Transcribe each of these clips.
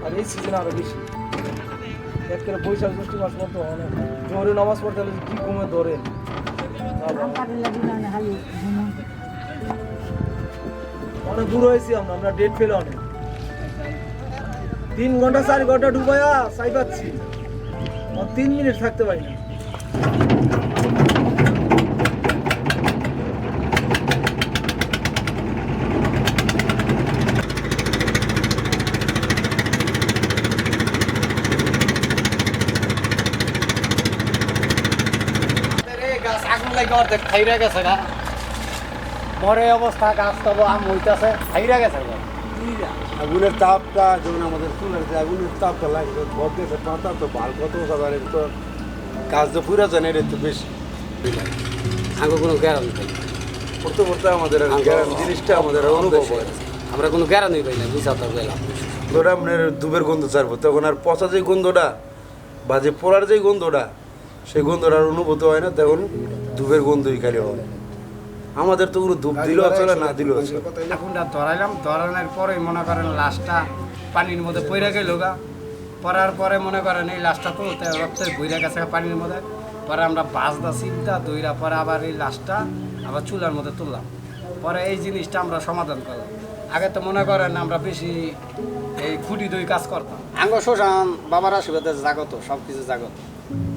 আর এই সিজনে আরো বেশি এক করে বৈশাখ জ্যৈষ্ঠ মাস পর্যন্ত অনেক জোরে নামাজ পড়তে হলে কি ঘুমে ধরে অনেক দূর হয়েছি আমরা ডেট পেলে অনেক 3 ঘন্টা 4 ঘন্টা ডুবাইয়া চাই পাচ্ছি 3 মিনিট থাকতে পারি না খাইরা গেছে গা মরে অবস্থা গাছ তব আম হইতাছে খাইরা গেছে গা আগুনের তাপটা যখন আমাদের চুলের যে আগুনের তাপটা লাগবে বদলেছে পাতা তো ভাল কত সাধারণ তো কাজ তো পুরা জানে এটা একটু বেশি আগে কোনো গ্যারান্টি পাই পড়তে পড়তে আমাদের জিনিসটা আমাদের অনুভব হয় আমরা কোনো গ্যারান্টি পাই না বুঝা তো গেলাম ধরে আপনার দুবের গন্ধ ছাড়বো তখন আর পচা যে গন্ধটা বা যে পোড়ার যে গন্ধটা সেই গন্ধটার অনুভূত হয় না তখন ধূপের গন্ধই খালি হয় আমাদের তো কোনো ধূপ দিলেও চলে না দিলেও চলে এখনটা ধরাইলাম ধরানোর পরে মনে করেন লাশটা পানির মধ্যে পড়ে গেল গা পড়ার পরে মনে করেন এই লাশটা তো রক্তের বইরা গেছে পানির মধ্যে পরে আমরা বাঁচদা চিন্তা দইরা পরে আবার এই লাশটা আবার চুলার মধ্যে তুললাম পরে এই জিনিসটা আমরা সমাধান করলাম আগে তো মনে করেন আমরা বেশি এই খুঁটি দই কাজ করতাম আঙ্গ শ্মশান বাবার আশীর্বাদে জাগত সব কিছু জাগত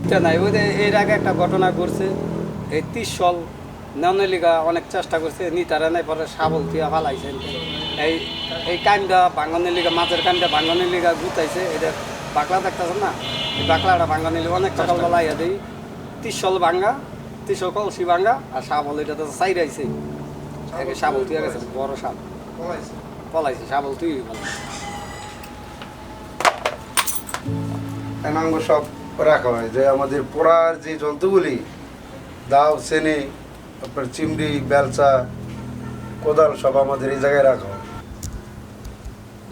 এটা নাই ওই এর আগে একটা ঘটনা ঘটছে এই 30 সাল নেওয়ার লিগা অনেক চেষ্টা করছে নিতারা নাই পরে শাবল দিয়া ফালাইছে এই কাইমটা ভাঙনের লিগা মাছের কাইমটা ভাঙনের লিগা গুতাইছে এটা বাকলা দেখতেছেন না এই বাকলাটা ভাঙনের লিগা অনেক টাকা বলাইয়া দেই 30 সাল ভাঙ্গা 30 কলসি ভাঙ্গা আর শাবল এটা তো চাইরাইছে শাবল তুই গেছে বড় শাল পলাইছে শাবল তুই এনাঙ্গ সব রাখা হয় যে আমাদের পোড়ার যে জন্তুগুলি দাও চেনি আপনার চিমড়ি বেলচা কোদাল সব আমাদের এই জায়গায় রাখা হয়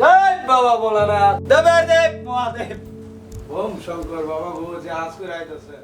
জয় বাবা ভোলানাথ দেব দেব মহাদেব ওম শঙ্কর বাবা গো যে আজ করে আইতেছে